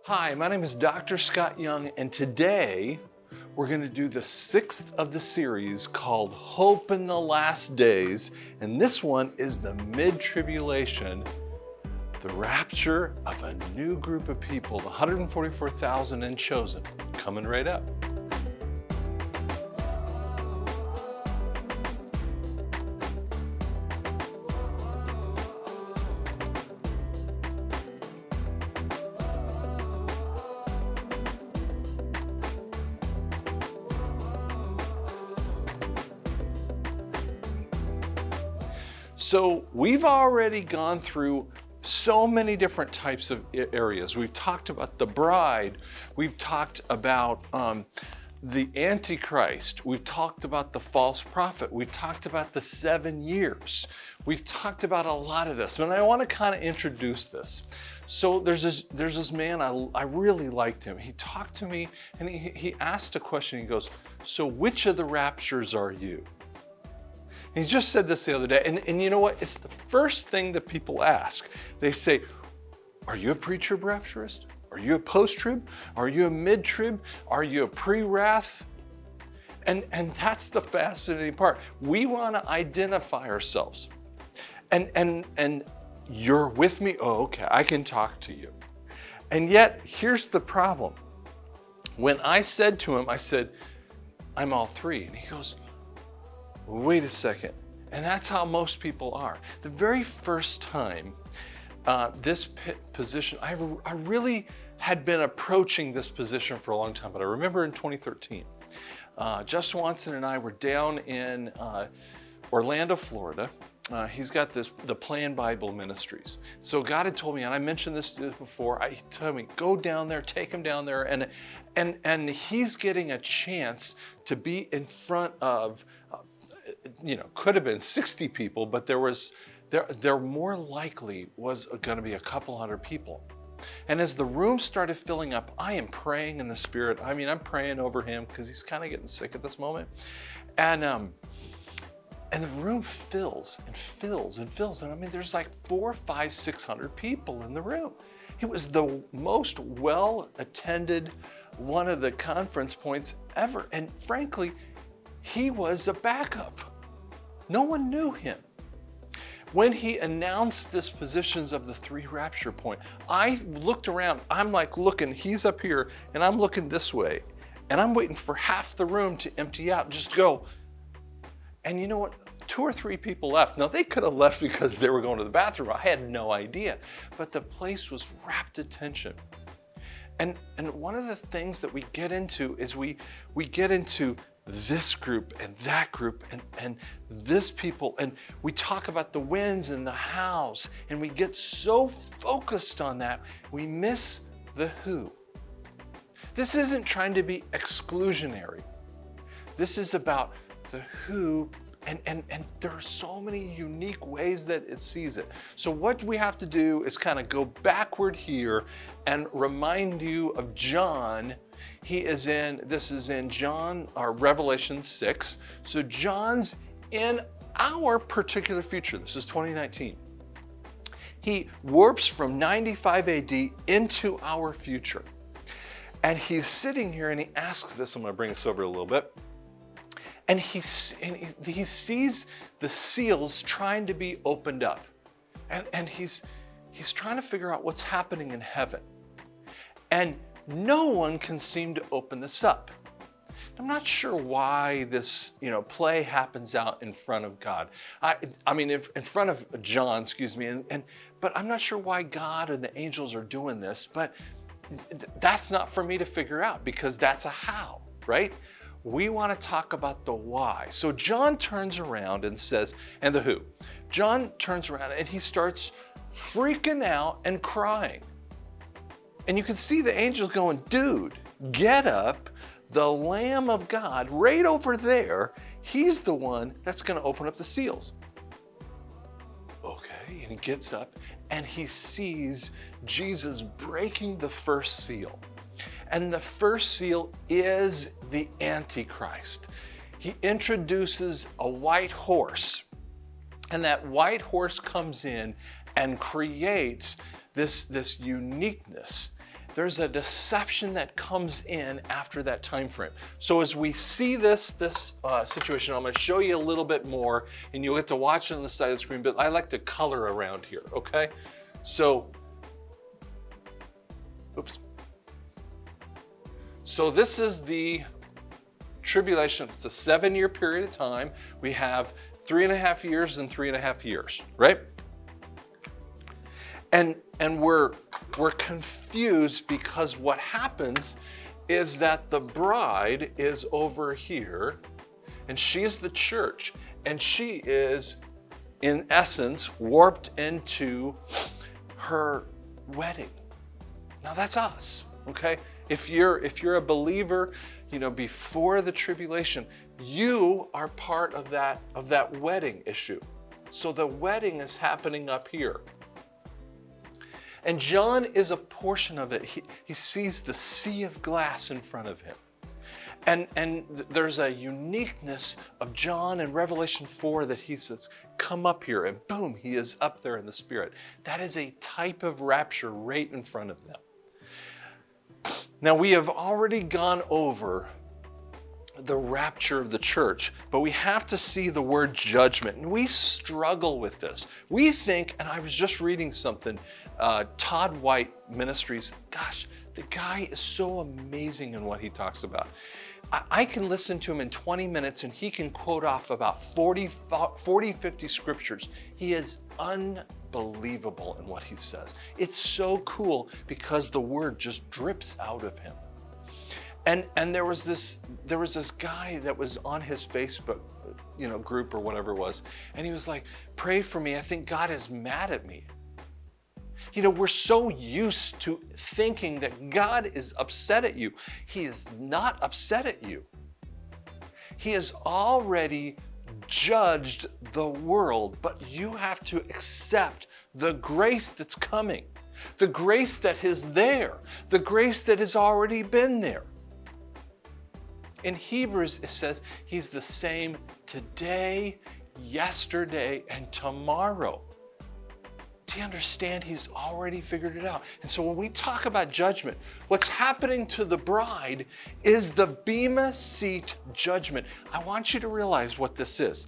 Hi, my name is Dr. Scott Young, and today we're going to do the 6th of the series called Hope in the Last Days, and this one is the Mid-Tribulation, the rapture of a new group of people, the 144,000 and chosen, coming right up. So we've already gone through so many different types of areas. We've talked about the bride. We've talked about the AntiChrist. We've talked about the false prophet. We've talked about the 7 years. We've talked about a lot of this, and I want to kind of introduce this. So there's this man, I really liked him. He talked to me and he asked a question. He goes, so which of the raptures are you? He just said this the other day, and you know what? It's the first thing that people ask. They say, are you a pre-trib rapturist? Are you a post-trib? Are you a mid-trib? Are you a pre-wrath? And that's the fascinating part. We want to identify ourselves. And you're with me? Oh, okay, I can talk to you. And yet, here's the problem. When I said to him, I said, I'm all three. And he goes, wait a second. And that's how most people are. The very first time this position, I really had been approaching this position for a long time, but I remember in 2013, Just Swanson and I were down in Orlando, Florida. He's got the Plan Bible Ministries. So God had told me, and I mentioned this before, he told me, go down there, take him down there, and he's getting a chance to be in front of could have been 60 people, but there more likely was going to be a couple hundred people. And as the room started filling up, I am praying in the Spirit. I mean, I'm praying over him because he's kind of getting sick at this moment. And the room fills and fills and fills. And I mean, there's like 400, 500, 600 people in the room. It was the most well-attended one of the conference points ever. And frankly, he was a backup. No one knew him. When he announced this positions of the 3 rapture point, I looked around, I'm like looking, he's up here, and I'm looking this way. And I'm waiting for half the room to empty out, just go. And you know what? 2 or 3 people left. Now they could have left because they were going to the bathroom. I had no idea. But the place was rapt attention. And one of the things that we get into is we get into this group and that group and this people, and we talk about the whens and the hows, and we get so focused on that, we miss the who. This isn't trying to be exclusionary. This is about the who, and there are so many unique ways that it sees it. So what we have to do is kind of go backward here and remind you of John. This is in John, or Revelation 6. So John's in our particular future. This is 2019. He warps from 95 AD into our future. And he's sitting here and he asks this. I'm going to bring this over a little bit. And he sees the seals trying to be opened up. And he's trying to figure out what's happening in heaven. And no one can seem to open this up. I'm not sure why this play happens out in front of God. I mean, in front of John, excuse me, but I'm not sure why God and the angels are doing this, but that's not for me to figure out, because that's a how, right? We want to talk about the why. So John turns around and says, and the who. John turns around and he starts freaking out and crying. And you can see the angels going, dude, get up. The Lamb of God right over there, he's the one that's going to open up the seals. Okay, and he gets up and he sees Jesus breaking the first seal. And the first seal is the Antichrist. He introduces a white horse, and that white horse comes in and creates this uniqueness. there's a deception that comes in after that time frame. So as we see this situation, I'm going to show you a little bit more, and you'll get to watch it on the side of the screen, but I like to color around here, okay? So, oops. So this is the tribulation. It's a 7-year period of time. We have 3.5 years and 3.5 years, right? And we're confused because what happens is that the bride is over here, and she's the church, and she is, in essence, warped into her wedding. Now that's us, okay? If you're a believer, before the tribulation, you are part of that wedding issue. So the wedding is happening up here. And John is a portion of it. He sees the sea of glass in front of him. And there's a uniqueness of John in Revelation 4 that he says, come up here, and boom, he is up there in the Spirit. That is a type of rapture right in front of them. Now, we have already gone over the rapture of the church, but we have to see the word judgment, and we struggle with this. We think, and I was just reading something, Todd White Ministries, gosh, the guy is so amazing in what he talks about. I can listen to him in 20 minutes and he can quote off about 40, 50 scriptures. He is unbelievable in what he says. It's so cool because the word just drips out of him. And there was this guy that was on his Facebook, group or whatever it was, and he was like, pray for me, I think God is mad at me. We're so used to thinking that God is upset at you. He is not upset at you. He has already judged the world, but you have to accept the grace that's coming, the grace that is there, the grace that has already been there. In Hebrews, it says he's the same today, yesterday, and tomorrow. Do you understand? He's already figured it out. And so when we talk about judgment, what's happening to the bride is the Bema seat judgment. I want you to realize what this is.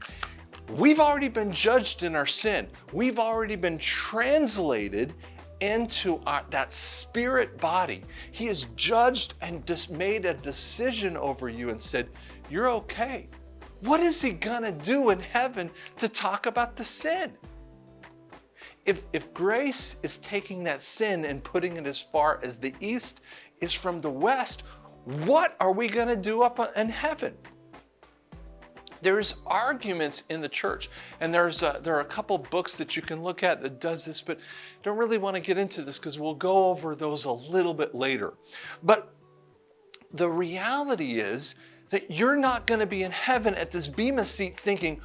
We've already been judged in our sin. We've already been translated into that spirit body. He has judged and just made a decision over you and said, you're okay. What is he gonna do in heaven to talk about the sin? If grace is taking that sin and putting it as far as the east is from the west, what are we gonna do up in heaven? There's arguments in the church, and there are a couple books that you can look at that does this, but I don't really want to get into this because we'll go over those a little bit later. But the reality is that you're not going to be in heaven at this Bema seat thinking,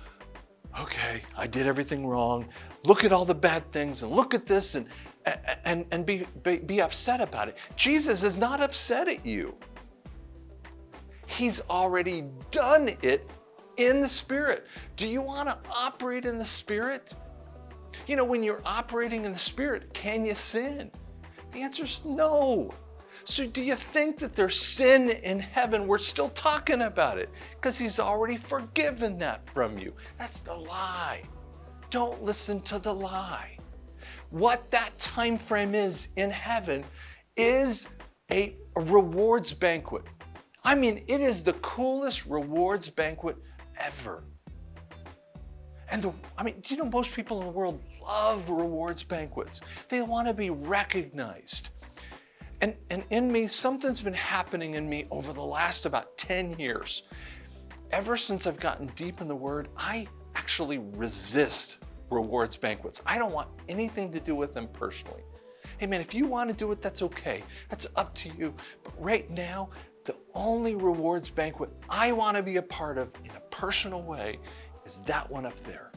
okay, I did everything wrong. Look at all the bad things, and look at this, and be upset about it. Jesus is not upset at you. He's already done it in the Spirit. Do you want to operate in the Spirit? When you're operating in the Spirit, can you sin? The answer is no. So do you think that there's sin in heaven? We're still talking about it because he's already forgiven that from you. That's the lie. Don't listen to the lie. What that time frame is in heaven is a rewards banquet. I mean, it is the coolest rewards banquet ever. And most people in the world love rewards banquets. They want to be recognized. And in me, something's been happening in me over the last about 10 years. Ever since I've gotten deep in the Word, I actually resist rewards banquets. I don't want anything to do with them personally. Hey man, if you want to do it, that's okay. That's up to you. But right now, the only rewards banquet I want to be a part of in a personal way is that one up there.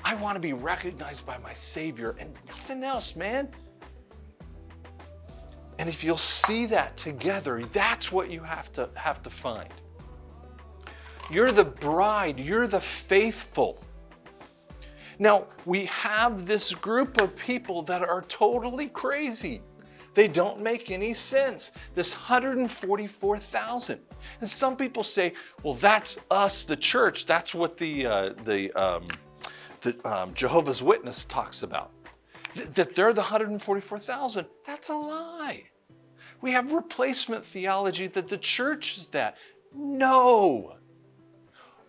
I want to be recognized by my Savior and nothing else, man. And if you'll see that together, that's what you have to find. You're the bride, you're the faithful. Now, we have this group of people that are totally crazy. They don't make any sense. This 144,000. And some people say, well, that's us, the church. That's what the Jehovah's Witness talks about. That they're the 144,000. That's a lie. We have replacement theology that the church is that. No.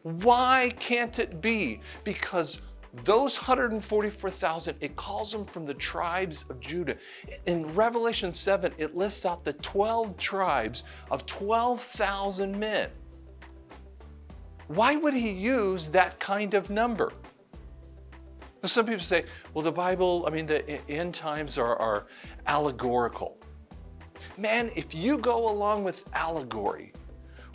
Why can't it be? Because those 144,000, it calls them from the tribes of Judah. In Revelation 7, it lists out the 12 tribes of 12,000 men. Why would he use that kind of number? Some people say, well, the Bible, the end times are allegorical. Man, if you go along with allegory,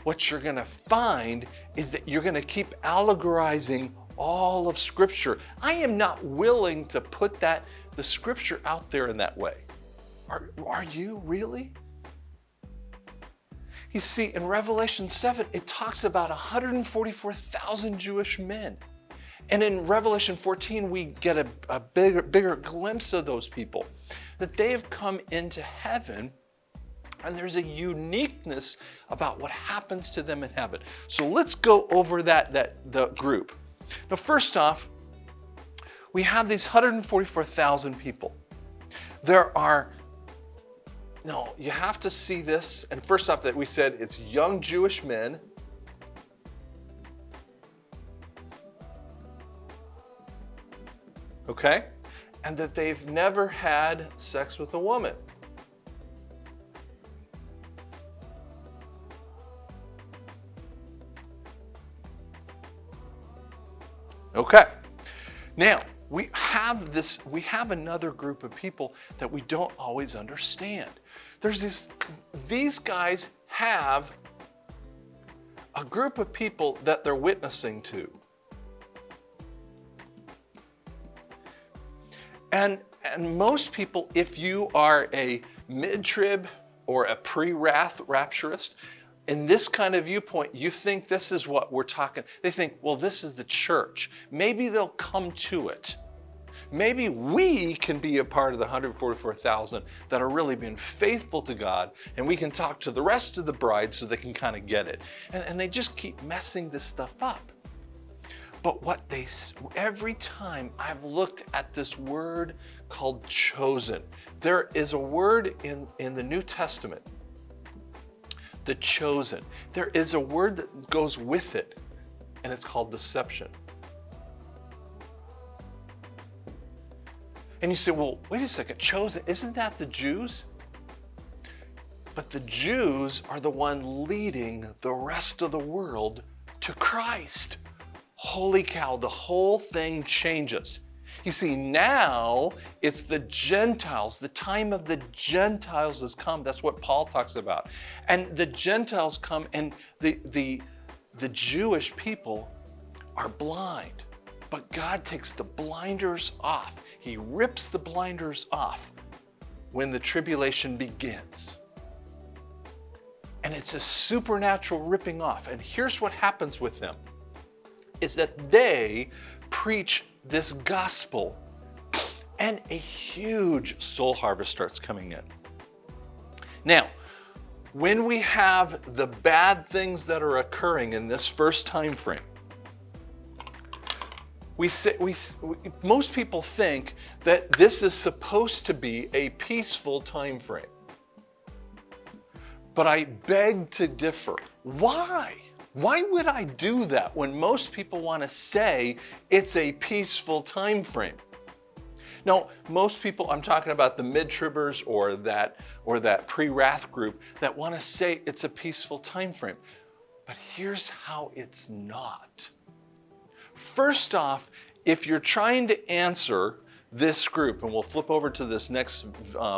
what you're going to find is that you're going to keep allegorizing all of Scripture. I am not willing to put the Scripture out there in that way. Are you really? You see, in Revelation 7, it talks about 144,000 Jewish men. And in Revelation 14, we get a bigger glimpse of those people, that they have come into heaven, and there's a uniqueness about what happens to them in heaven. So let's go over the group. Now, first off, we have these 144,000 people. You have to see this, and first off, that we said it's young Jewish men. Okay? And that they've never had sex with a woman. Okay. Now, we have another group of people that we don't always understand. These guys have a group of people that they're witnessing to. And most people, if you are a mid-trib or a pre-rapturist, in this kind of viewpoint, you think this is what we're talking. They think, well, this is the church. Maybe they'll come to it. Maybe we can be a part of the 144,000 that are really being faithful to God, and we can talk to the rest of the bride so they can kind of get it. And they just keep messing this stuff up. But every time I've looked at this word called chosen, there is a word in the New Testament, the chosen. There is a word that goes with it, and it's called deception. And you say, well, wait a second, chosen, isn't that the Jews? But the Jews are the one leading the rest of the world to Christ. Holy cow, the whole thing changes. You see, now it's the Gentiles. The time of the Gentiles has come. That's what Paul talks about. And the Gentiles come, and the Jewish people are blind. But God takes the blinders off. He rips the blinders off when the tribulation begins. And it's a supernatural ripping off. And here's what happens with them, is that they preach this gospel, and a huge soul harvest starts coming in. Now, when we have the bad things that are occurring in this first time frame, most people think that this is supposed to be a peaceful time frame. But I beg to differ. Why? Why would I do that when most people want to say it's a peaceful time frame? Now, most people, I'm talking about the mid-tribbers or that pre-wrath group that want to say it's a peaceful time frame. But here's how it's not. First off, if you're trying to answer this group, and we'll flip over to this next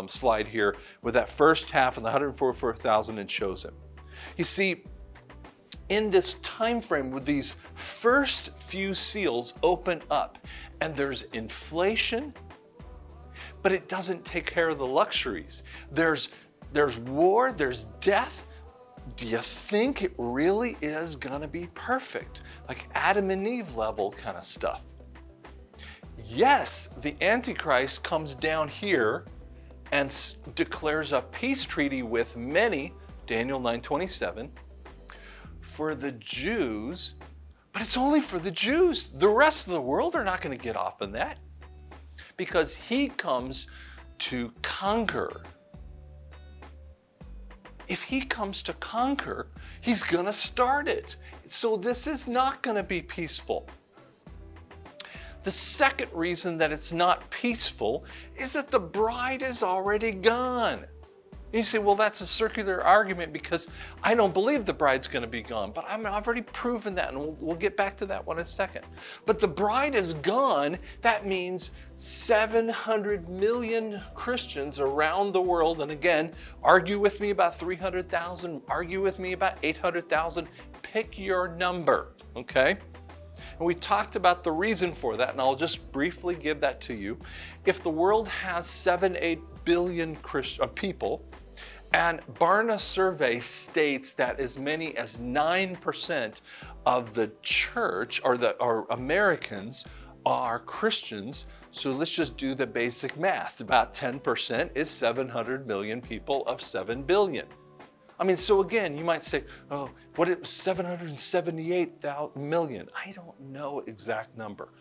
slide here with that first half of the 144,000 and chosen. You see, in this time frame, with these first few seals open up, and there's inflation, but it doesn't take care of the luxuries. There's war, there's death. Do you think it really is gonna be perfect? Like Adam and Eve level kind of stuff. Yes, the Antichrist comes down here and declares a peace treaty with many, Daniel 9:27, for the Jews, but it's only for the Jews. The rest of the world are not going to get off on that, because he comes to conquer. If he comes to conquer, he's going to start it. So this is not going to be peaceful. The second reason that it's not peaceful is that the bride is already gone. You say, well, that's a circular argument because I don't believe the bride's going to be gone, but I've already proven that, and we'll get back to that one in a second. But the bride is gone. That means 700 million Christians around the world, and again, argue with me about 300,000, argue with me about 800,000, pick your number, okay? And we talked about the reason for that, and I'll just briefly give that to you. If the world has 7-8 billion people, and Barna survey states that as many as 9% of the church or Americans are Christians, so let's just do the basic math. About 10% is 700 million people of 7 billion. I mean, so again, you might say, oh, what it was 778 million. I don't know exact number.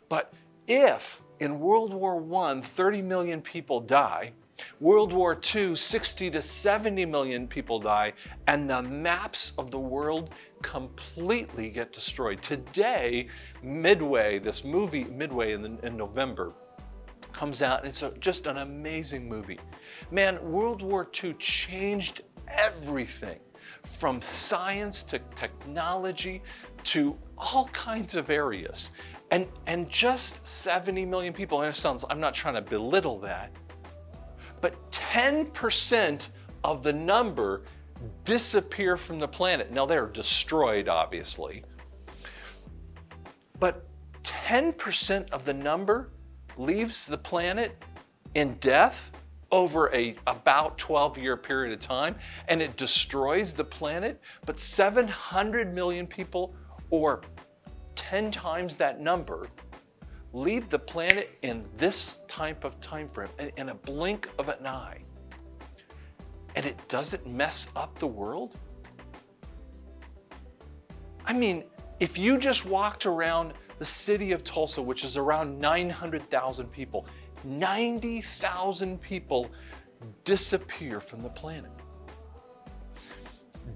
But if in World War I, 30 million people die, World War II, 60 to 70 million people die, and the maps of the world completely get destroyed. Today, Midway, this movie Midway in November, comes out, and it's just an amazing movie. Man, World War II changed everything from science to technology to all kinds of areas. And just 70 million people, and it sounds, I'm not trying to belittle that, but 10% of the number disappear from the planet. Now they're destroyed, obviously, but 10% of the number leaves the planet in death over a about 12-year period of time, and it destroys the planet. But 700 million people, or 10 times that number, leave the planet in this type of time frame, in a blink of an eye. And it doesn't mess up the world? I mean, if you just walked around the city of Tulsa, which is around 900,000 people, 90,000 people disappear from the planet.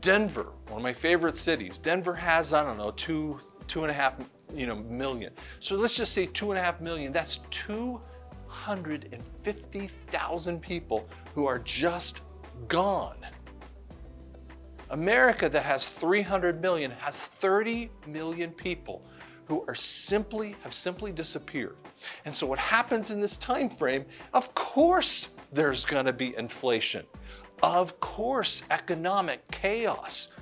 Denver, one of my favorite cities. Denver has, I don't know, 2.5 million. So let's just say 2.5 million. That's 250,000 people who are just gone. America, that has 300 million, has 30 million people who have simply disappeared. And so what happens in this time frame, of course there's going to be inflation. Of course, economic chaos.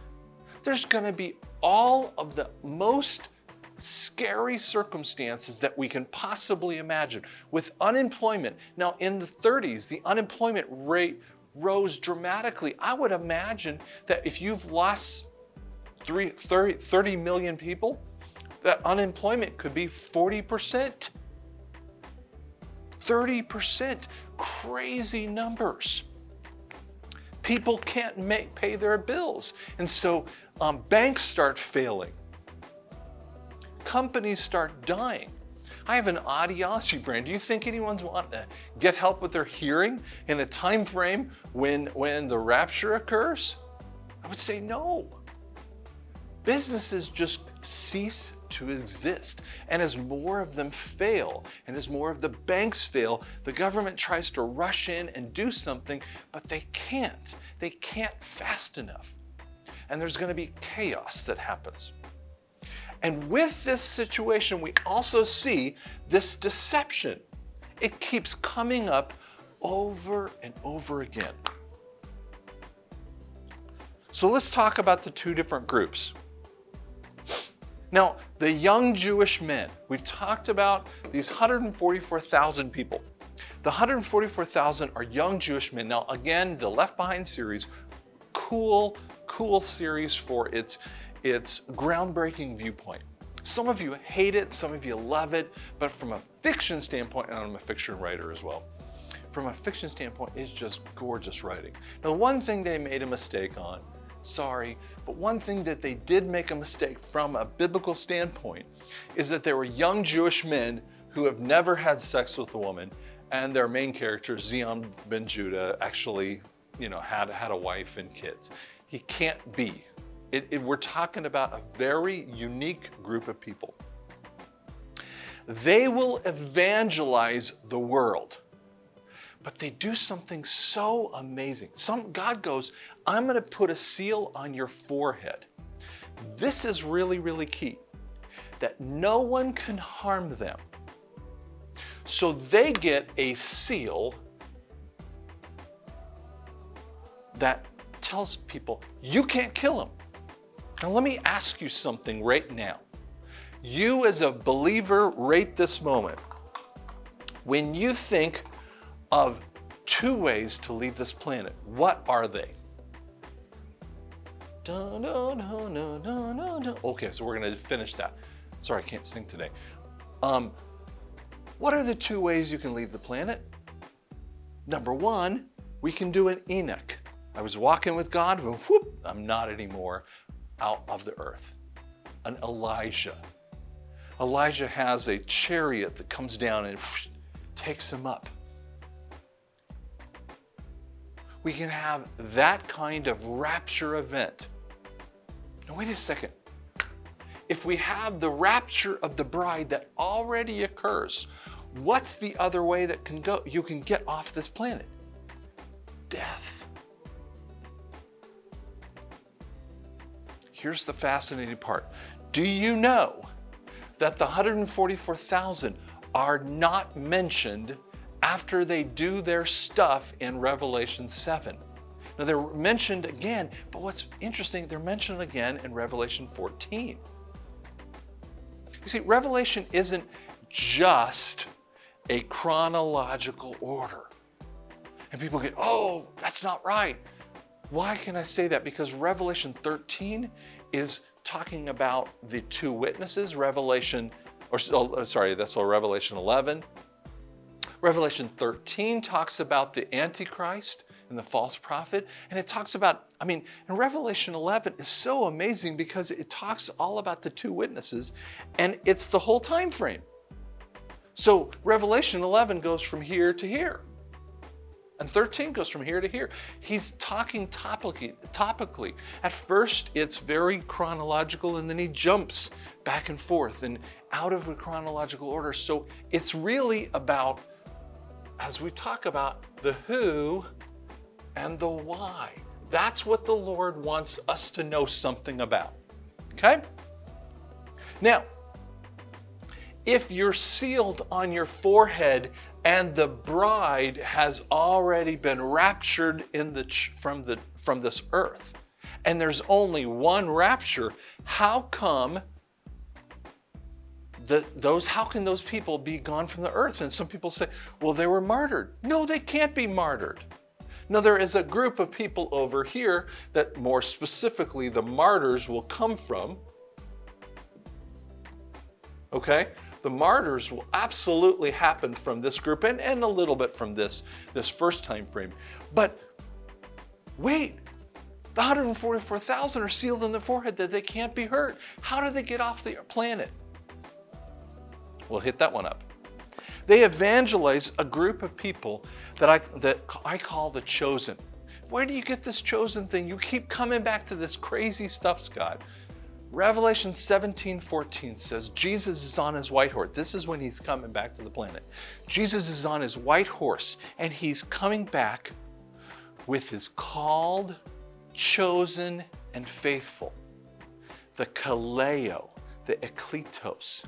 There's going to be all of the most scary circumstances that we can possibly imagine with unemployment. Now, in the 30s, the unemployment rate rose dramatically. I would imagine that if you've lost 30 million people, that unemployment could be 40%. 30%, crazy numbers. People can't pay their bills. And so banks start failing. Companies start dying. I have an audiology brand. Do you think anyone's want to get help with their hearing in a time frame when the rapture occurs? I would say no. Businesses just cease to exist. And as more of them fail, and as more of the banks fail, the government tries to rush in and do something, but they can't. They can't fast enough. And there's going to be chaos that happens. And with this situation, we also see this deception. It keeps coming up over and over again. So let's talk about the two different groups. Now, the young Jewish men, we've talked about these 144,000 people. The 144,000 are young Jewish men. Now, again, the Left Behind series, cool series for its groundbreaking viewpoint. Some of you hate it, some of you love it, but from a fiction standpoint, and I'm a fiction writer as well, from a fiction standpoint, is just gorgeous writing. Now, one thing they made a mistake on, sorry, but one thing that they did make a mistake from a biblical standpoint is that there were young Jewish men who have never had sex with a woman, and their main character, Zion ben Judah, actually, had a wife and kids. He can't be. We're talking about a very unique group of people. They will evangelize the world, but they do something so amazing. God goes, I'm going to put a seal on your forehead. This is really, really key, that no one can harm them. So they get a seal that tells people, you can't kill him. Now let me ask you something right now. You as a believer right this moment, when you think of 2 ways to leave this planet, what are they? Okay, so we're going to finish that. Sorry, I can't sing today. What are the 2 ways you can leave the planet? Number 1, we can do an Enoch. I was walking with God, but whoop, I'm not anymore, out of the earth. An Elijah. Elijah has a chariot that comes down and takes him up. We can have that kind of rapture event. Now wait a second. If we have the rapture of the bride that already occurs, what's the other way that you can get off this planet? Death. Here's the fascinating part. Do you know that the 144,000 are not mentioned after they do their stuff in Revelation 7? Now they're mentioned again, but what's interesting, they're mentioned again in Revelation 14. You see, Revelation isn't just a chronological order. And people get, oh, that's not right. Why can I say that? Because Revelation 13 is talking about the 2 witnesses. That's Revelation 11. Revelation 13 talks about the AntiChrist and the false prophet. And it talks about, and Revelation 11 is so amazing because it talks all about the 2 witnesses, and it's the whole time frame. So Revelation 11 goes from here to here. And 13 goes from here to here. He's talking topically. At first, it's very chronological, and then he jumps back and forth and out of a chronological order. So it's really about, as we talk about, the who and the why. That's what the Lord wants us to know something about. Okay? Now, if you're sealed on your forehead and the bride has already been raptured from this earth, and there's only one rapture, how can those people be gone from the earth? And some people say, well, they were martyred. No, they can't be martyred. No, there is a group of people over here that more specifically the martyrs will come from. Okay? The martyrs will absolutely happen from this group and a little bit from this first time frame. But wait, the 144,000 are sealed in the forehead that they can't be hurt. How do they get off the planet? We'll hit that one up. They evangelize a group of people that I call the chosen. Where do you get this chosen thing? You keep coming back to this crazy stuff, Scott. Revelation 17:14 says Jesus is on his white horse. This is when he's coming back to the planet. Jesus is on his white horse, and he's coming back with his called, chosen, and faithful. The kaleo, the ekletos,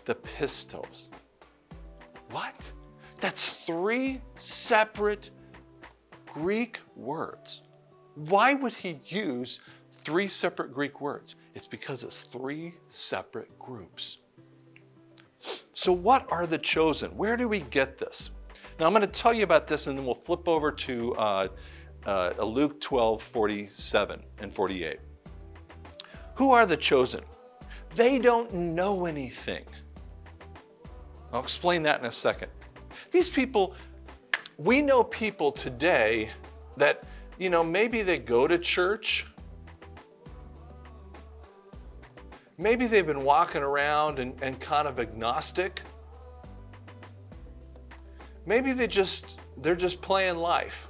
the pistos. What? That's 3 separate Greek words. Why would he use 3 separate Greek words? It's because it's 3 separate groups. So what are the chosen? Where do we get this? Now I'm going to tell you about this, and then we'll flip over to Luke 12:47 and 48. Who are the chosen? They don't know anything. I'll explain that in a second. These people, we know people today that, maybe they go to church. Maybe they've been walking around and kind of agnostic. Maybe they're just playing life.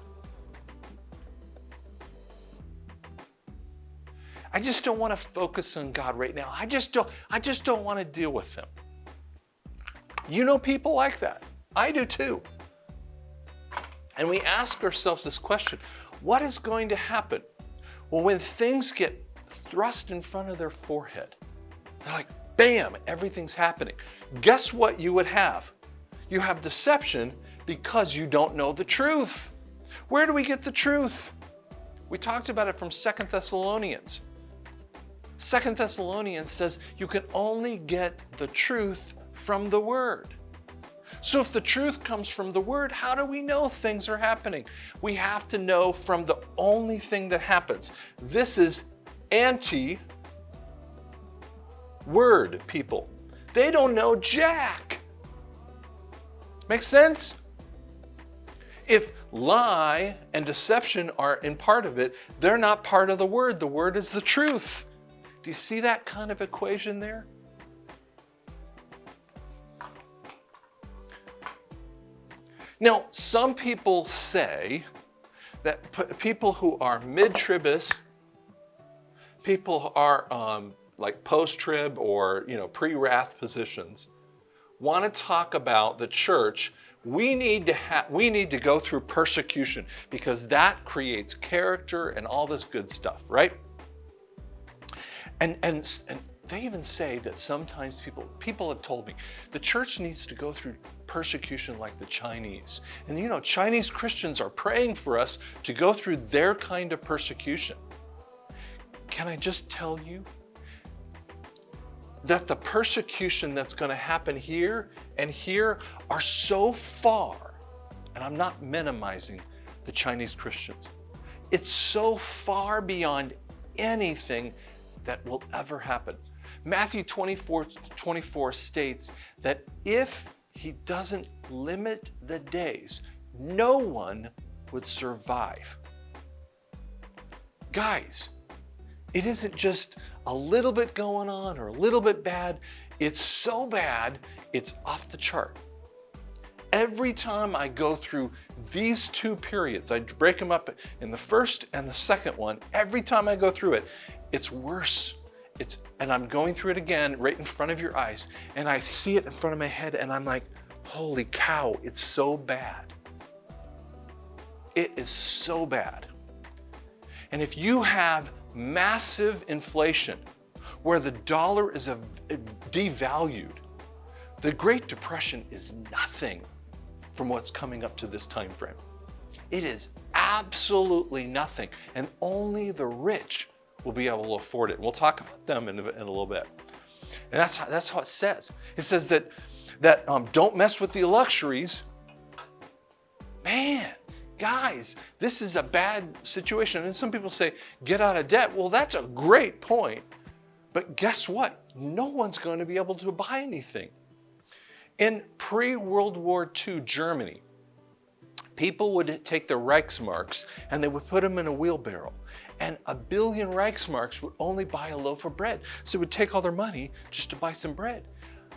I just don't want to focus on God right now. I just don't want to deal with Him. You know people like that. I do too. And we ask ourselves this question, what is going to happen? Well, when things get thrust in front of their forehead, they're like, bam, everything's happening. Guess what you would have? You have deception because you don't know the truth. Where do we get the truth? We talked about it from 2 Thessalonians. 2 Thessalonians says you can only get the truth from the Word. So if the truth comes from the Word, how do we know things are happening? We have to know from the only thing that happens. This is anti-Word people. They don't know jack. Make sense? If lie and deception are in part of it, they're not part of the Word. The Word is the truth. Do you see that kind of equation there? Now, some people say that people who are mid-tribists, people who are like post-trib or pre-wrath positions, want to talk about the church. We need to go through persecution because that creates character and all this good stuff, right? And they even say that sometimes people have told me the church needs to go through persecution like the Chinese. And Chinese Christians are praying for us to go through their kind of persecution. Can I just tell you that the persecution that's going to happen here and here are so far, and I'm not minimizing the Chinese Christians, it's so far beyond anything that will ever happen. Matthew 24 states that if He doesn't limit the days, no one would survive. Guys, it isn't just a little bit going on or a little bit bad. It's so bad, it's off the chart. Every time I go through these two periods, I break them up in the first and the second one. Every time I go through it, it's worse. And I'm going through it again right in front of your eyes, and I see it in front of my head, and I'm like, holy cow, it's so bad. It is so bad. And if you have massive inflation where the dollar is devalued, the Great Depression is nothing from what's coming up to this time frame. It is absolutely nothing, and only the rich will be able to afford it. We'll talk about them in a little bit. And that's how it says. It says that don't mess with the luxuries. Man, guys, this is a bad situation. And some people say, get out of debt. Well, that's a great point. But guess what? No one's going to be able to buy anything. In pre-World War II Germany, people would take their Reichsmarks and they would put them in a wheelbarrow. And 1 billion Reichsmarks would only buy a loaf of bread. So they would take all their money just to buy some bread.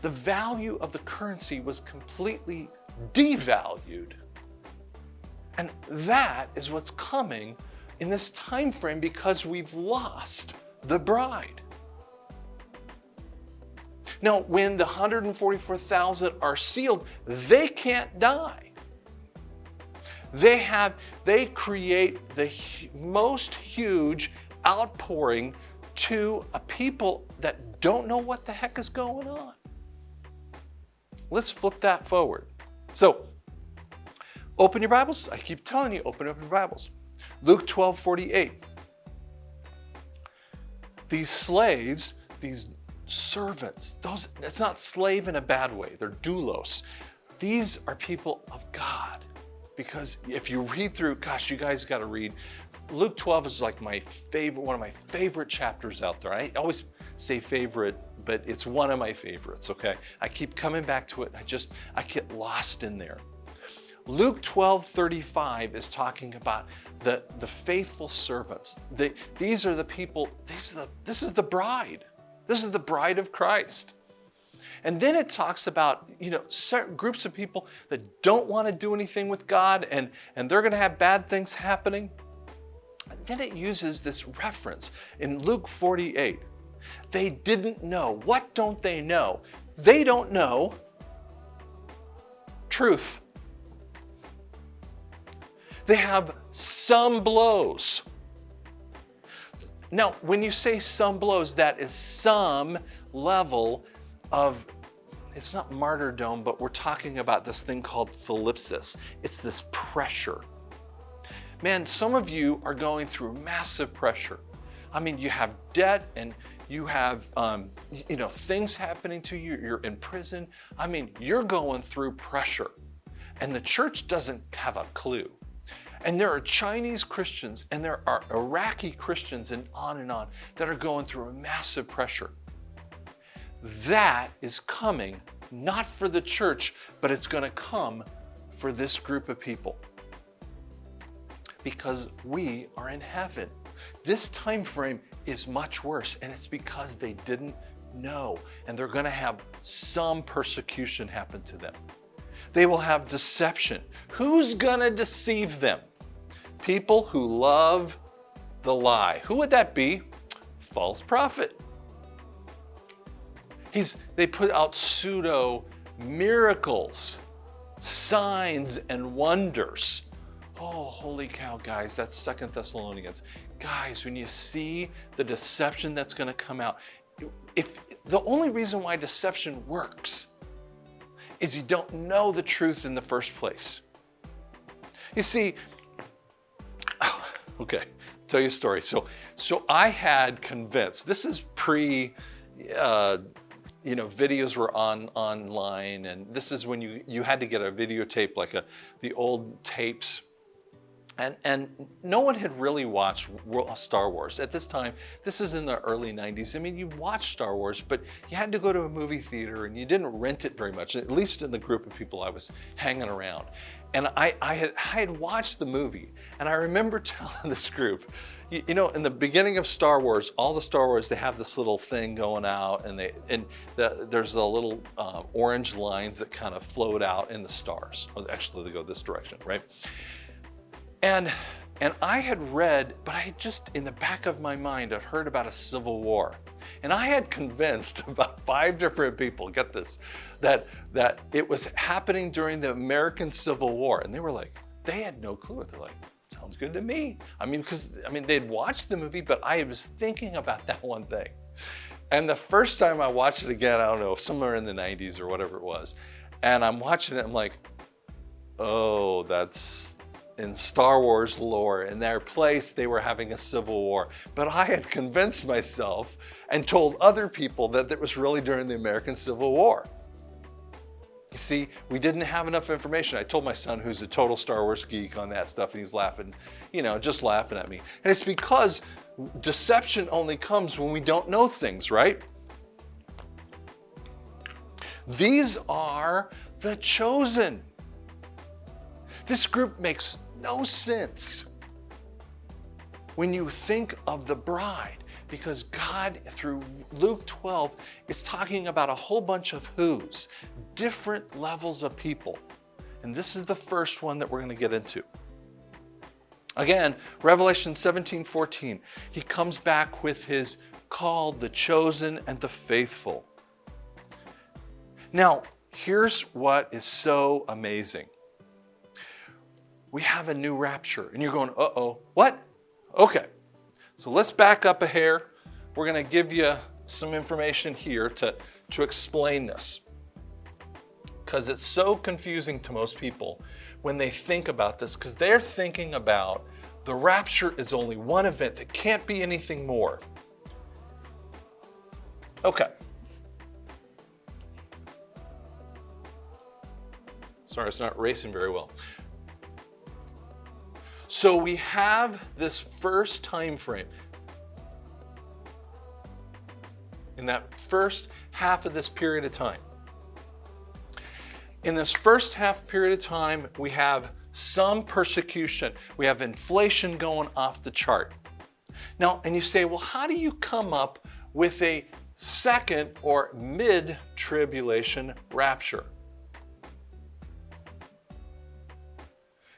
The value of the currency was completely devalued. And that is what's coming in this time frame because we've lost the bride. Now, when the 144,000 are sealed, they can't die. They create the most huge outpouring to a people that don't know what the heck is going on. Let's flip that forward. So, open your Bibles. I keep telling you, open up your Bibles. Luke 12:48. These slaves, these servants, it's not slave in a bad way. They're doulos. These are people of God. Because if you read through, gosh, you guys got to read. Luke 12 is like one of my favorite chapters out there. I always say favorite, but it's one of my favorites, okay? I keep coming back to it. I get lost in there. Luke 12:35 is talking about the faithful servants. These are the people, this is the bride. This is the bride of Christ. And then it talks about, certain groups of people that don't want to do anything with God and they're going to have bad things happening. And then it uses this reference in Luke 48. They didn't know. What don't they know? They don't know truth. They have some blows. Now, when you say some blows, that is some level of, it's not martyrdom, but we're talking about this thing called thlipsis. It's this pressure. Man, some of you are going through massive pressure. I mean, you have debt and you have, things happening to you. You're in prison. I mean, you're going through pressure. And the church doesn't have a clue. And there are Chinese Christians and there are Iraqi Christians and on that are going through a massive pressure. That is coming not for the church, but it's going to come for this group of people. Because we are in heaven. This time frame is much worse, and it's because they didn't know, and they're going to have some persecution happen to them. They will have deception. Who's going to deceive them? People who love the lie. Who would that be? False prophet. They put out pseudo miracles, signs and wonders. Oh, holy cow, guys, that's 2 Thessalonians. Guys, when you see the deception that's going to come out, if the only reason why deception works is you don't know the truth in the first place. You see, okay, tell you a story. So I had convinced, this is videos were online, and this is when you had to get a videotape, like the old tapes. And no one had really watched Star Wars. At this time, this is in the early 90s. I mean, you watched Star Wars, but you had to go to a movie theater and you didn't rent it very much, at least in the group of people I was hanging around. And I had watched the movie, and I remember telling this group, in the beginning of Star Wars, all the Star Wars, they have this little thing going out, and there's a little orange lines that kind of float out in the stars. Actually, they go this direction, right? And I had read, but I had just, in the back of my mind, I'd heard about a civil war. And I had convinced about 5 different people, get this, that it was happening during the American Civil War. And they were like, they had no clue. They're like, sounds good to me. Because they'd watched the movie, but I was thinking about that one thing. And the first time I watched it again, I don't know, somewhere in the 90s or whatever it was. And I'm watching it, I'm like, oh, that's in Star Wars lore. In their place, they were having a civil war. But I had convinced myself and told other people that it was really during the American Civil War. You see, we didn't have enough information. I told my son, who's a total Star Wars geek on that stuff, and he was laughing, just laughing at me. And it's because deception only comes when we don't know things, right? These are the chosen. This group makes no sense when you think of the bride, because God, through Luke 12, is talking about a whole bunch of who's, different levels of people. And this is the first one that we're going to get into. Again, Revelation 17:14, he comes back with his called, the chosen, and the faithful. Now, here's what is so amazing. We have a new rapture, and you're going, uh-oh, what? Okay, so let's back up a hair. We're going to give you some information here to explain this, because it's so confusing to most people when they think about this, because they're thinking about the rapture is only one event. That can't be anything more. Okay. Sorry, it's not racing very well. So we have this first time frame. In that first half of this period of time. In this first half period of time, we have some persecution. We have inflation going off the chart. Now, and you say, well, how do you come up with a second or mid-tribulation rapture?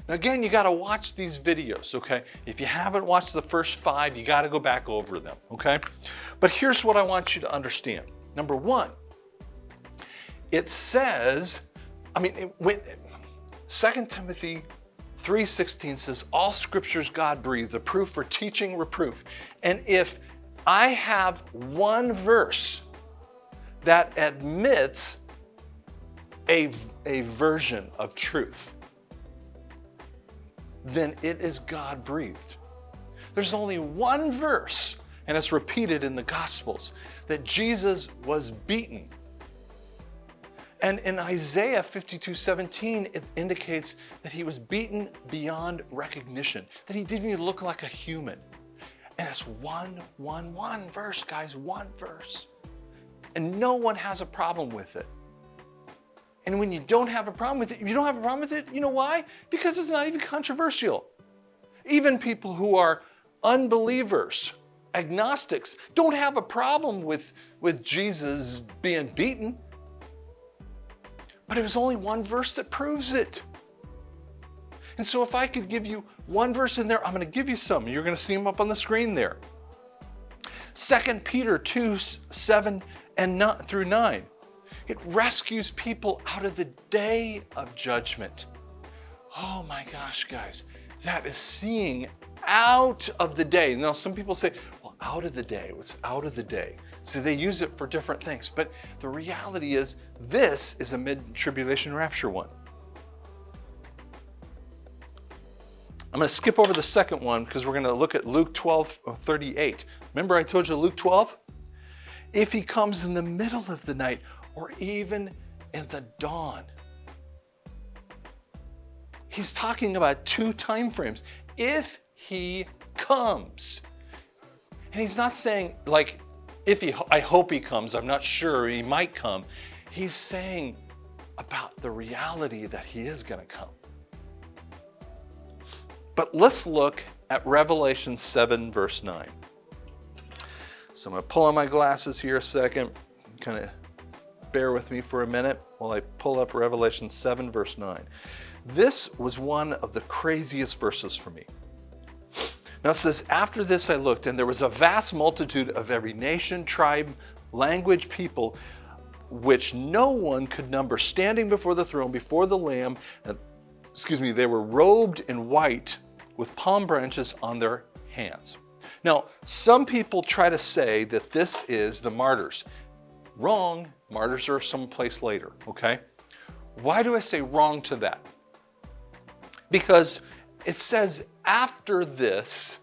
Now again, you got to watch these videos, okay? If you haven't watched the first 5, you got to go back over them, okay? But here's what I want you to understand. Number 1, it says, 2 Timothy 3:16 says, all scripture is God-breathed, approved for teaching, reproof. And if I have one verse that admits a version of truth, then it is God-breathed. There's only one verse, and it's repeated in the Gospels, that Jesus was beaten. And in Isaiah 52:17, it indicates that he was beaten beyond recognition, that he didn't even look like a human. And it's one verse, guys, one verse. And no one has a problem with it. And when you don't have a problem with it, you don't have a problem with it, you know why? Because it's not even controversial. Even people who are unbelievers, agnostics, don't have a problem with Jesus being beaten. But it was only one verse that proves it. And so if I could give you one verse in there, I'm going to give you some. You're going to see them up on the screen there. 2 Peter 2:7 through 9. It rescues people out of the day of judgment. Oh my gosh, guys, that is seeing out of the day. Now, some people say, well, out of the day, what's out of the day? So they use it for different things. But the reality is, this is a mid-tribulation rapture one. I'm going to skip over the second one because we're going to look at Luke 12:38. Remember I told you Luke 12? If he comes in the middle of the night or even in the dawn. He's talking about 2 time frames. If he comes. And he's not saying like, I hope he comes, I'm not sure, he might come. He's saying about the reality that he is going to come. But let's look at Revelation 7 verse 9. So I'm going to pull on my glasses here a second. Kind of bear with me for a minute while I pull up Revelation 7 verse 9. This was one of the craziest verses for me. Now it says, after this I looked, and there was a vast multitude of every nation, tribe, language, people, which no one could number, standing before the throne, before the Lamb. They were robed in white with palm branches on their hands. Now, some people try to say that this is the martyrs. Wrong. Martyrs are someplace later, okay? Why do I say wrong to that? Because it says, after this,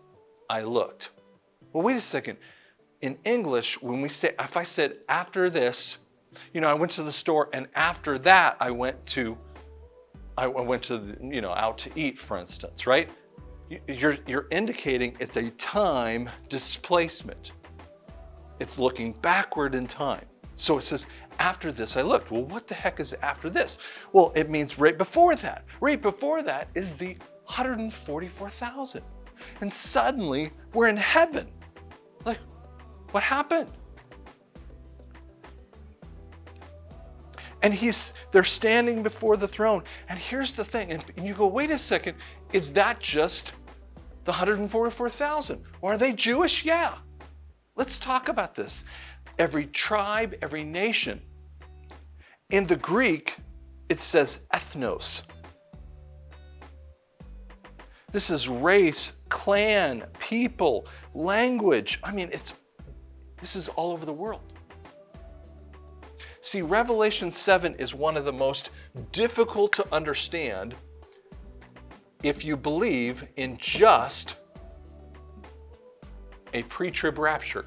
I looked. Well, wait a second. In English, if I said after this, I went to the store, and after that, I went to out to eat, for instance, right? You're indicating it's a time displacement. It's looking backward in time. So it says, after this I looked. Well, what the heck is after this? Well, it means right before that. Right before that is the 144,000. And suddenly we're in heaven. Like, what happened? And they're standing before the throne. And here's the thing, and you go, wait a second, is that just the 144,000? Or are they Jewish? Yeah. Let's talk about this. Every tribe, every nation. In the Greek, it says ethnos. This is race, clan, people, language. This is all over the world. See, Revelation 7 is one of the most difficult to understand if you believe in just a pre-trib rapture.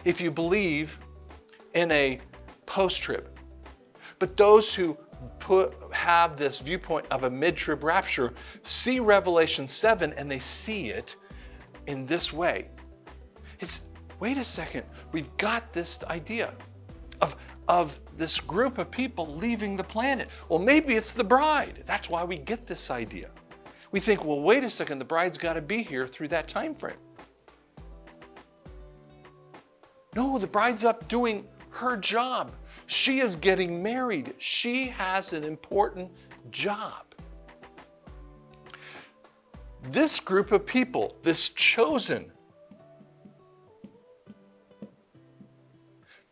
If you believe in a post-trib. But those who have this viewpoint of a mid-trib rapture see Revelation 7 and they see it in this way. Wait a second, we've got this idea of of this group of people leaving the planet. Well, maybe it's the bride. That's why we get this idea. We think, well, wait a second, the bride's got to be here through that time frame. No, the bride's up doing her job. She is getting married. She has an important job. This group of people, this chosen,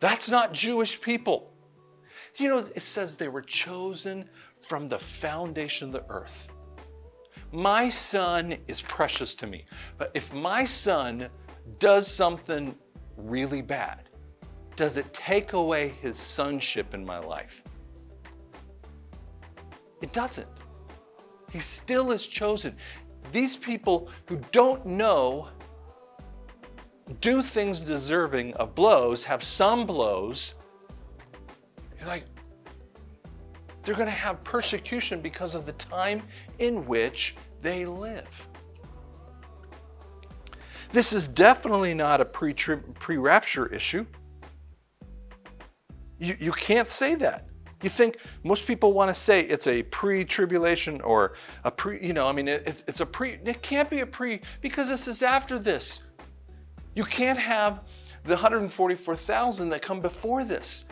that's not Jewish people. You know, it says they were chosen from the foundation of the earth. My son is precious to me. But if my son does something really bad, does it take away his sonship in my life? It doesn't. He still is chosen. These people who don't know do things deserving of blows, have some blows. You're like, they're going to have persecution because of the time in which they live. This is definitely not a pre-rapture issue. You can't say that. You think most people want to say it's a pre-tribulation or a it's a pre. It can't be a pre because this is after this. You can't have the 144,000 that come before this.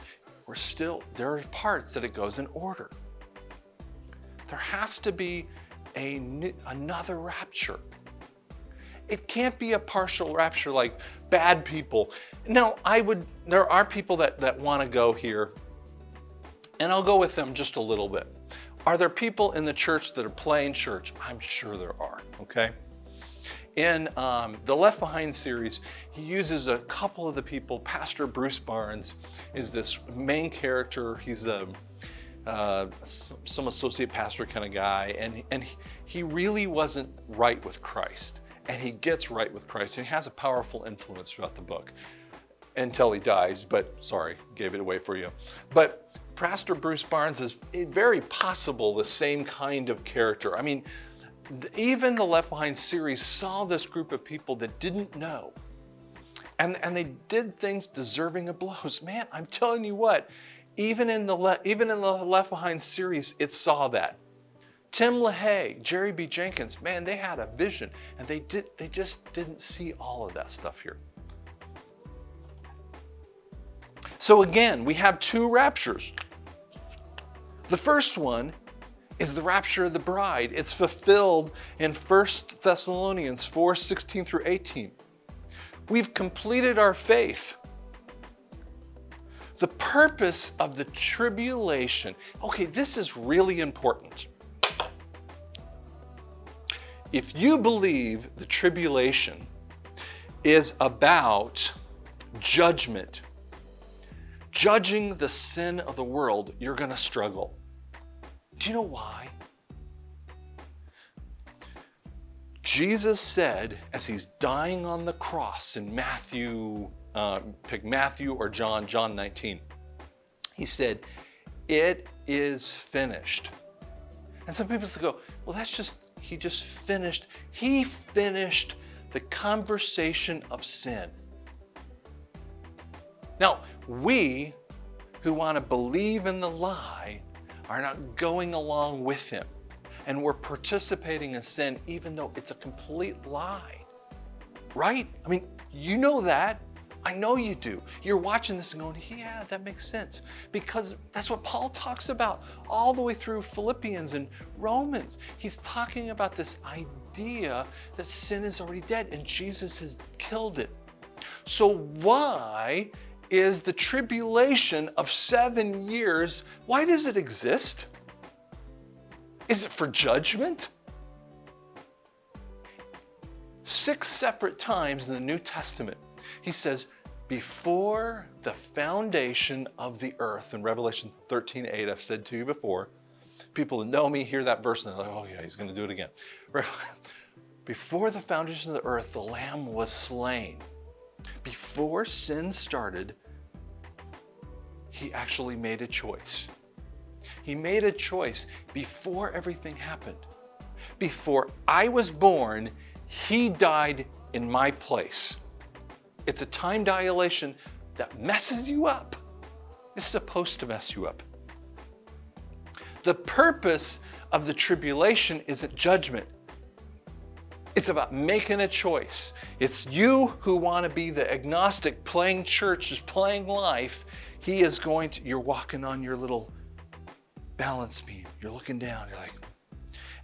There are parts that it goes in order. There has to be another rapture. It can't be a partial rapture like bad people. Now, there are people that want to go here, and I'll go with them just a little bit. Are there people in the church that are playing church? I'm sure there are, okay? In the Left Behind series, he uses a couple of the people. Pastor Bruce Barnes is this main character. He's some associate pastor kind of guy, and he really wasn't right with Christ. And he gets right with Christ, and he has a powerful influence throughout the book until he dies, but sorry, gave it away for you. But Pastor Bruce Barnes is very possible the same kind of character. I mean, even the Left Behind series saw this group of people that didn't know, and they did things deserving of blows. Man, I'm telling you what, even in the Left Behind series, it saw that. Tim LaHaye, Jerry B. Jenkins, man, they had a vision, and they just didn't see all of that stuff here. So again, we have two raptures. The first one is the rapture of the bride. It's fulfilled in 1 Thessalonians 4:16 through 18. We've completed our faith. The purpose of the tribulation. Okay, this is really important. If you believe the tribulation is about judgment, judging the sin of the world, you're going to struggle. Do you know why? Jesus said, as he's dying on the cross in Matthew, pick Matthew or John 19, he said, "It is finished." And some people go, well, he just finished. He finished the conversation of sin. Now, we who want to believe in the lie are not going along with him. And we're participating in sin even though it's a complete lie. Right? I mean, you know that. I know you do. You're watching this and going, yeah, that makes sense. Because that's what Paul talks about all the way through Philippians and Romans. He's talking about this idea that sin is already dead and Jesus has killed it. So why is the tribulation of 7 years, why does it exist? Is it for judgment? 6 separate times in the New Testament, he says, before the foundation of the earth, in Revelation 13:8, I've said to you before, people who know me hear that verse and they're like, oh yeah, he's going to do it again. Before the foundation of the earth, the Lamb was slain. Before sin started, he actually made a choice. He made a choice before everything happened. Before I was born, he died in my place. It's a time dilation that messes you up. is supposed to mess you up. The purpose of the tribulation isn't judgment. It's about making a choice. It's you who want to be the agnostic, playing church, just playing life. You're walking on your little balance beam. You're looking down, you're like,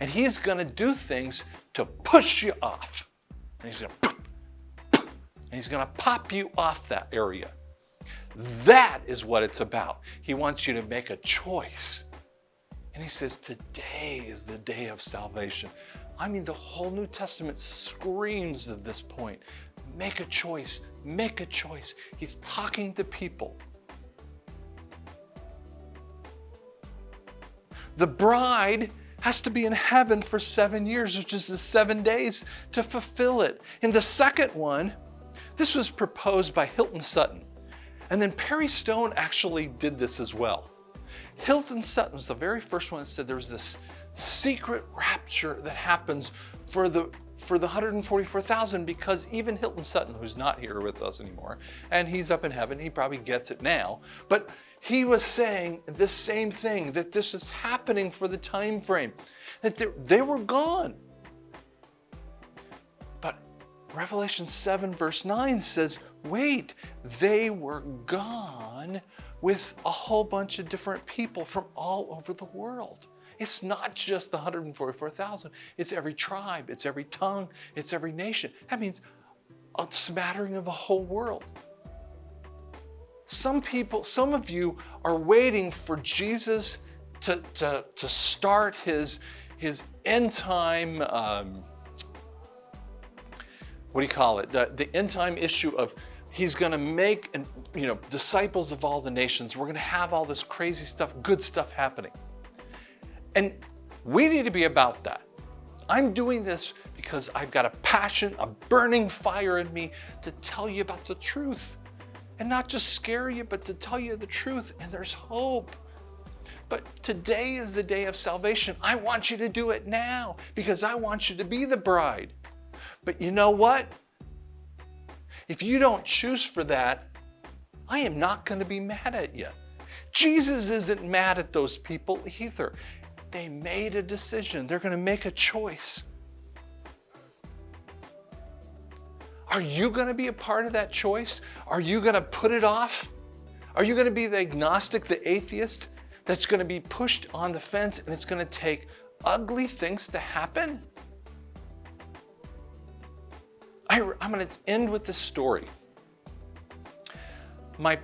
and he's going to do things to push you off. And he's going to pop you off that area. That is what it's about. He wants you to make a choice. And he says, today is the day of salvation. I mean, the whole New Testament screams at this point. Make a choice. Make a choice. He's talking to people. The bride has to be in heaven for 7 years, which is the 7 days to fulfill it. In the second one, this was proposed by Hilton Sutton. And then Perry Stone actually did this as well. Hilton Sutton was the very first one that said there was this secret rapture that happens for the 144,000, because even Hilton Sutton, who's not here with us anymore, and he's up in heaven, he probably gets it now, but he was saying the same thing, that this is happening for the time frame, that they were gone. But Revelation 7 verse 9 says, wait, they were gone with a whole bunch of different people from all over the world. It's not just the 144,000. It's every tribe, it's every tongue, it's every nation. That means a smattering of the whole world. Some of you are waiting for Jesus to start his end time, what do you call it? The end time issue of he's going to make disciples of all the nations. We're going to have all this crazy stuff, good stuff happening. And we need to be about that. I'm doing this because I've got a passion, a burning fire in me to tell you about the truth. And not just scare you, but to tell you the truth. And there's hope. But today is the day of salvation. I want you to do it now because I want you to be the bride. But you know what? If you don't choose for that, I am not going to be mad at you. Jesus isn't mad at those people either. They made a decision. They're going to make a choice. Are you going to be a part of that choice? Are you going to put it off? Are you going to be the agnostic, the atheist that's going to be pushed on the fence and it's going to take ugly things to happen? I'm going to end with this story. My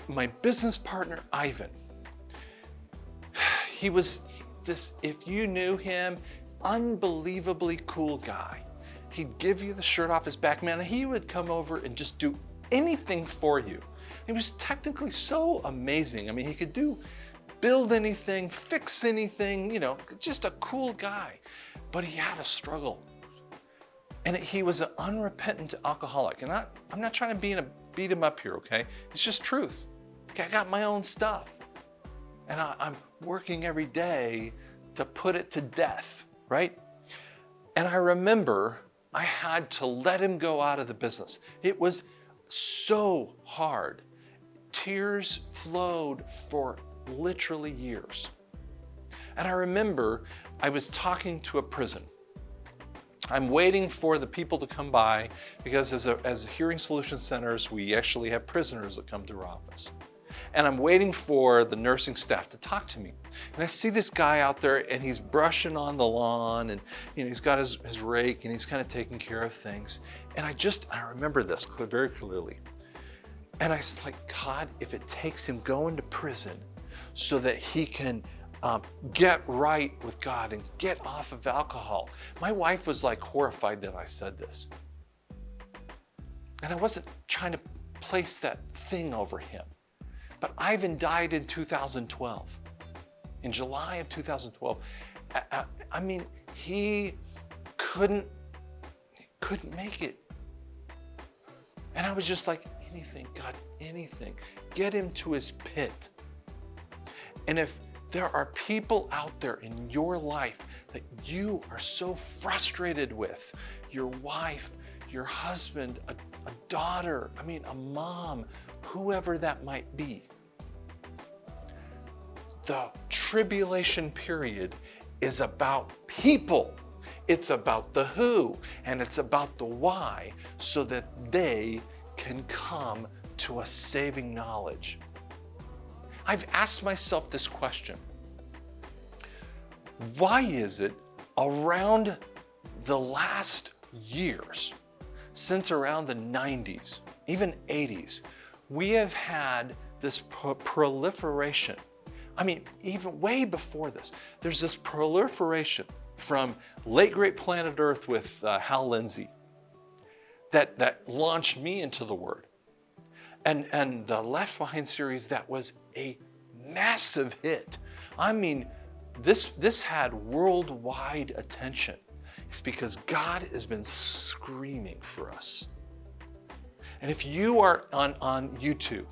business partner, Ivan, he was this, if you knew him, unbelievably cool guy. He'd give you the shirt off his back, man, and he would come over and just do anything for you. He was technically so amazing. I mean, he could build anything, fix anything, just a cool guy. But he had a struggle. And he was an unrepentant alcoholic. And I'm not trying to beat him up here, okay? It's just truth. Okay, I got my own stuff. And I'm working every day to put it to death, right? And I remember I had to let him go out of the business. It was so hard. Tears flowed for literally years. And I remember I was talking to a prison. I'm waiting for the people to come by because as hearing solution centers, we actually have prisoners that come to our office. And I'm waiting for the nursing staff to talk to me. And I see this guy out there and he's brushing on the lawn and he's got his rake and he's kind of taking care of things. And I remember this very clearly. And I was like, God, if it takes him going to prison so that he can get right with God and get off of alcohol. My wife was like horrified that I said this. And I wasn't trying to place that thing over him. But Ivan died in 2012. In July of 2012. I mean, he couldn't make it. And I was just like, anything, God, anything. Get him to his pit. And if there are people out there in your life that you are so frustrated with, your wife, your husband, a daughter, a mom, whoever that might be, The tribulation period is about people. It's about the who and it's about the why, so that they can come to a saving knowledge. I've asked myself this question. Why is it around the last years, since around the 90s, even 80s, we have had this proliferation? I mean, even way before this, there's this proliferation from late great planet Earth with Hal Lindsey that launched me into the Word. And the Left Behind series, that was a massive hit. I mean, this had worldwide attention. It's because God has been screaming for us. And if you are on YouTube,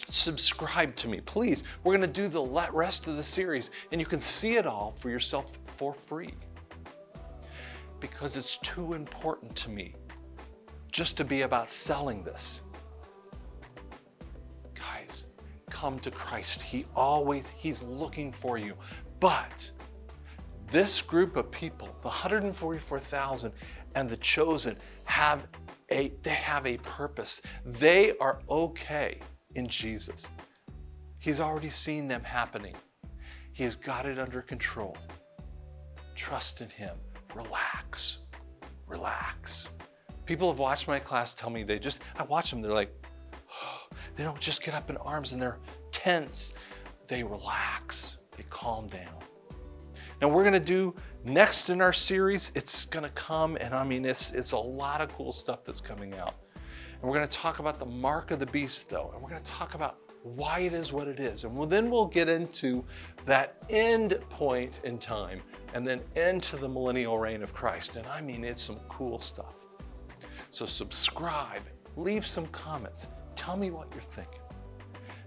subscribe to me, please. We're going to do the rest of the series, and you can see it all for yourself for free. Because it's too important to me just to be about selling this. Guys, come to Christ. He's looking for you. But this group of people, the 144,000 and the chosen, they have a purpose. They are okay in Jesus. He's already seen them happening. He has got it under control. Trust in Him. Relax. Relax. People have watched my class tell me I watch them, they're like, oh, they don't just get up in arms and they're tense. They relax. They calm down. Now we're going to do next in our series, it's going to come, and I mean, it's a lot of cool stuff that's coming out. And we're going to talk about the mark of the beast, though, and we're going to talk about why it is what it is. And then we'll get into that end point in time, and then into the millennial reign of Christ. And I mean, it's some cool stuff. So subscribe, leave some comments, tell me what you're thinking.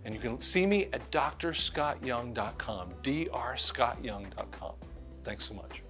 And you can see me at drscottyoung.com, drscottyoung.com. Thanks so much.